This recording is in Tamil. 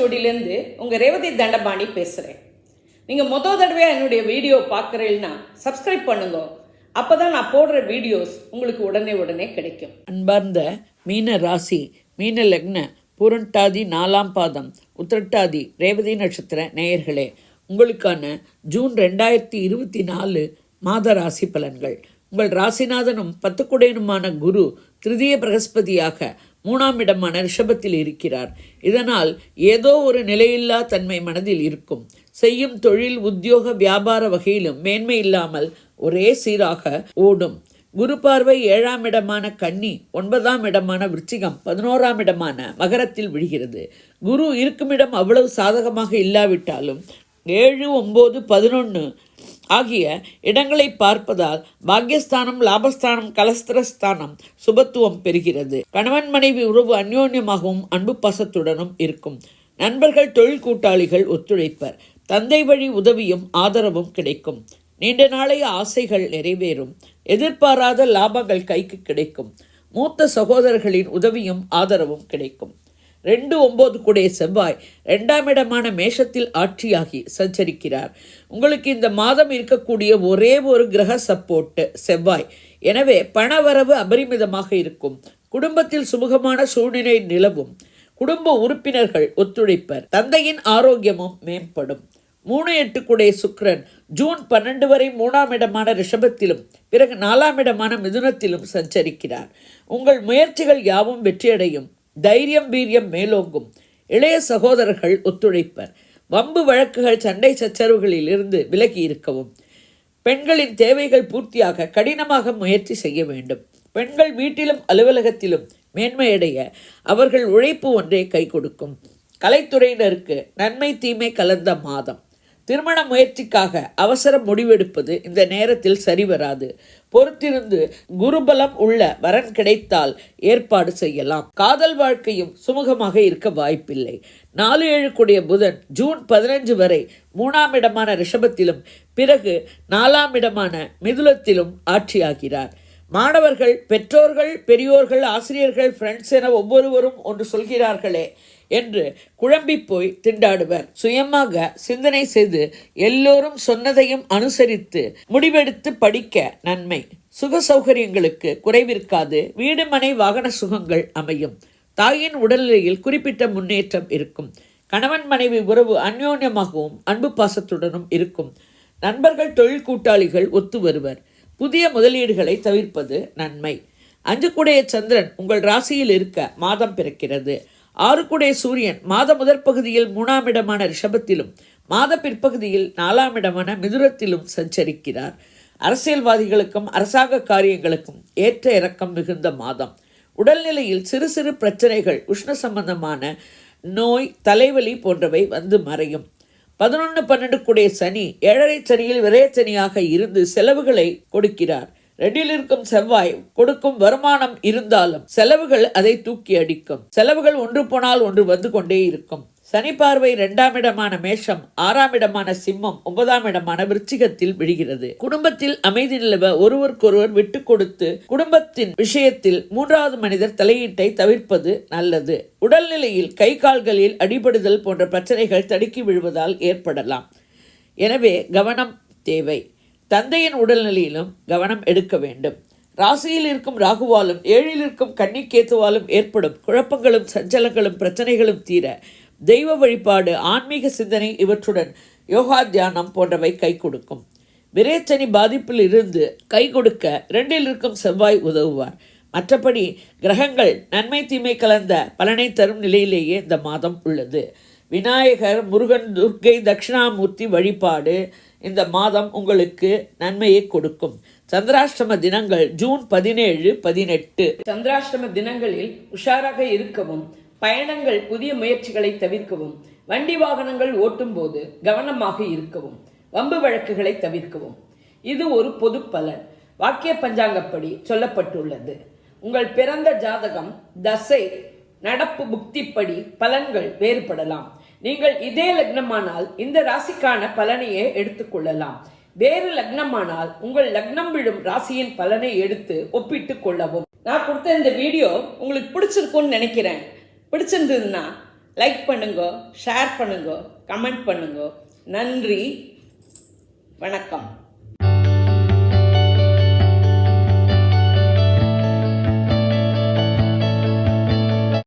ஓலைச்சுவடியிலேருந்து உங்கள் ரேவதி தண்டபாணி பேசுகிறேன். நீங்கள் தடவையாக என்னுடைய வீடியோ பார்க்குறீங்கன்னா சப்ஸ்கிரைப் பண்ணுங்க. அப்போ தான் நான் போடுற வீடியோஸ் உங்களுக்கு உடனே கிடைக்கும். அன்பார்ந்த மீன ராசி, மீன லக்ன, பூரட்டாதி 4ஆம் பாதம், உத்திரட்டாதி ரேவதி நட்சத்திர நேயர்களே, உங்களுக்கான ஜூன் 2024 மாத ராசி பலன்கள். உங்கள் ராசிநாதனும் 10 குடையனுமான குரு திருதிய பிரகஸ்பதியாக 3ஆம் இடமான ரிஷபத்தில் இருக்கிறார். இதனால் ஏதோ ஒரு நிலையில்லா தன்மை மனதில் இருக்கும். செய்யும் தொழில், உத்தியோக, வியாபார வகையிலும் மேன்மை இல்லாமல் ஒரே சீராக ஓடும். குரு பார்வை 7ஆம் இடமான கன்னி, 9ஆம் இடமான விருச்சிகம், 11ஆம் இடமான மகரத்தில் விழுகிறது. குரு இருக்குமிடம் அவ்வளவு சாதகமாக இல்லாவிட்டாலும் 7, 9, 11 ஆகிய இடங்களை பார்ப்பதால் பாக்யஸ்தானம், லாபஸ்தானம், கலஸ்திரஸ்தானம் சுபத்துவம் பெறுகிறது. கணவன் மனைவி உறவு அந்யோன்யமாகவும் அன்பு பாசத்துடனும் இருக்கும். நண்பர்கள், தொழில் கூட்டாளிகள் ஒத்துழைப்பர். தந்தை வழி உதவியும் ஆதரவும் கிடைக்கும். நீண்ட நாளைய ஆசைகள் நிறைவேறும். எதிர்பாராத லாபங்கள் கைக்கு கிடைக்கும். மூத்த சகோதரர்களின் உதவியும் ஆதரவும் கிடைக்கும். 2, 9 கூடிய செவ்வாய் 2ஆம் இடமான மேஷத்தில் ஆட்சியாகி சஞ்சரிக்கிறார். உங்களுக்கு இந்த மாதம் இருக்கக்கூடிய ஒரே ஒரு கிரக சப்போர்ட் செவ்வாய். எனவே பணவரவு அபரிமிதமாக இருக்கும். குடும்பத்தில் சுமூகமான சூழ்நிலை நிலவும். குடும்ப உறுப்பினர்கள் ஒத்துழைப்பர். தந்தையின் ஆரோக்கியமும் மேம்படும். 3, 8 கூடிய சுக்கிரன் ஜூன் 12 வரை 3ஆம் இடமான ரிஷபத்திலும் பிறகு 4ஆம் இடமான மிதுனத்திலும் சஞ்சரிக்கிறார். உங்கள் முயற்சிகள் யாவும் வெற்றியடையும். தைரியம், வீரியம் மேலோங்கும். இளைய சகோதரர்கள் ஒத்துழைப்பர். வம்பு வழக்குகள், சண்டை சச்சரவுகளில் இருந்து விலகி இருக்கவும். பெண்களின் தேவைகள் பூர்த்தியாக கடினமாக முயற்சி செய்ய வேண்டும். பெண்கள் வீட்டிலும் அலுவலகத்திலும் மேன்மையடைய அவர்கள் உழைப்பு ஒன்றே கை கொடுக்கும். கலைத்துறையினருக்கு நன்மை தீமை கலந்த மாதம். திருமண முயற்சிக்காக அவசர முடிவெடுப்பது இந்த நேரத்தில் சரிவராது. பொறுத்திருந்து குருபலம் உள்ள வரன் கிடைத்தால் ஏற்பாடு செய்யலாம். காதல் வாழ்க்கையும் சுமூகமாக இருக்க வாய்ப்பில்லை. 4, 7 கூடிய புதன் ஜூன் 15 வரை 3ஆம் இடமான ரிஷபத்திலும் பிறகு 4ஆம் இடமான மிதுனத்திலும் ஆட்சியாகிறார். மாணவர்கள், பெற்றோர்கள், பெரியோர்கள், ஆசிரியர்கள், ஃப்ரெண்ட்ஸ் என ஒவ்வொருவரும் ஒன்று சொல்கிறார்களே என்று குழம்பி போய் திண்டாடுவர். சுயமாக சிந்தனை செய்து எல்லோரும் சொன்னதையும் அனுசரித்து முடிவெடுத்து படிக்க நன்மை. சுக சௌகரியங்களுக்கு குறைவிருக்காது. வீடு, மனை, வாகன சுகங்கள் அமையும். தாயின் உடல்நிலையில் குறிப்பிட்ட முன்னேற்றம் இருக்கும். கணவன் மனைவி உறவு அந்யோன்யமாகவும் அன்பு பாசத்துடனும் இருக்கும். நண்பர்கள், தொழில் கூட்டாளிகள் ஒத்து வருவர். புதிய முதலீடுகளை தவிர்ப்பது நன்மை. 5 கூடிய சந்திரன் உங்கள் ராசியில் இருக்க மாதம் பிறக்கிறது. 6 கூடிய சூரியன் மாத முதற் பகுதியில் 3ஆம் இடமான ரிஷபத்திலும் மாத பிற்பகுதியில் 4ஆம் இடமான மிதுனத்திலும் சஞ்சரிக்கிறார். அரசியல்வாதிகளுக்கும் அரசாங்க காரியங்களுக்கும் ஏற்ற இறக்கம் மிகுந்த மாதம். உடல்நிலையில் சிறு சிறு பிரச்சனைகள், உஷ்ண சம்பந்தமான நோய், தலைவலி போன்றவை வந்து மறையும். 11, 12 கூடிய சனி 7.5 சனியில் விரயச்சனியாக இருந்து செலவுகளை கொடுக்கிறார். 2இல் இருக்கும் செவ்வாய் கொடுக்கும் வருமானம் இருந்தாலும் செலவுகள் அதை தூக்கி அடிக்கும். செலவுகள் ஒன்று போனால் ஒன்று வந்து கொண்டே இருக்கும். சனி பார்வை 2ஆம் இடமான மேஷம், 6ஆம் இடமான சிம்மம், 9ஆம் இடமான விருச்சிகத்தில் விழுகிறது. குடும்பத்தில் அமைதி நிலவ ஒருவருக்கொருவர் விட்டு கொடுத்து குடும்பத்தின் விஷயத்தில் 3வது மனிதர் தலையீட்டை தவிர்ப்பது நல்லது. உடல்நிலையில் கை கால்களில் அடிபடுதல் போன்ற பிரச்சனைகள் தடுக்கி விழுவதால் ஏற்படலாம். எனவே கவனம் தேவை. தந்தையின் உடல்நிலையிலும் கவனம் எடுக்க வேண்டும். ராசியில் இருக்கும் ராகுவாலும் 7இல் இருக்கும் கன்னிக்கேத்துவாலும் ஏற்படும் குழப்பங்களும் சஞ்சலங்களும் பிரச்சனைகளும் தீர தெய்வ வழிபாடு, ஆன்மீக சிந்தனை இவற்றுடன் யோகா, தியானம் போன்றவை கை கொடுக்கும். விரயச்சனி பாதிப்பில் இருந்து கை கொடுக்க 2இல் இருக்கும் செவ்வாய் உதவுவார். மற்றபடி கிரகங்கள் நன்மை தீமை கலந்த பலனை தரும் நிலையிலேயே இந்த மாதம் உள்ளது. விநாயகர், முருகன், துர்க்கை, தட்சிணாமூர்த்தி வழிபாடு இந்த மாதம் உங்களுக்கு நன்மையை கொடுக்கும். சந்திராஷ்டம தினங்கள் ஜூன் 17, 18. சந்திராஷ்டம தினங்களில் உஷாராக இருக்கவும், பயணங்கள், புதிய முயற்சிகளை தவிர்க்கவும், வண்டி வாகனங்கள் ஓட்டும் போது கவனமாக இருக்கவும், வம்பு வழக்குகளை தவிர்க்கவும். இது ஒரு பொது பலன். வாக்கிய பஞ்சாங்கப்படி சொல்லப்பட்டுள்ளது. உங்கள் பிறந்த ஜாதகம், தசை, நடப்பு, புக்திப்படி பலன்கள் வேறுபடலாம். நீங்கள் இதே லக்னமானால் இந்த ராசிக்கான பலனையே எடுத்துக்கொள்ளலாம். வேறு லக்னமானால் உங்கள் லக்னம் விழும் ராசியின் பலனை எடுத்து ஒப்பிட்டு கொள்ளவும். நான் கொடுத்த இந்த வீடியோ உங்களுக்கு பிடிச்சிருக்கும்னு நினைக்கிறேன். பிடிச்சிருந்ததுன்னா லைக் பண்ணுங்க, ஷேர் பண்ணுங்க, கமெண்ட் பண்ணுங்க. நன்றி, வணக்கம்.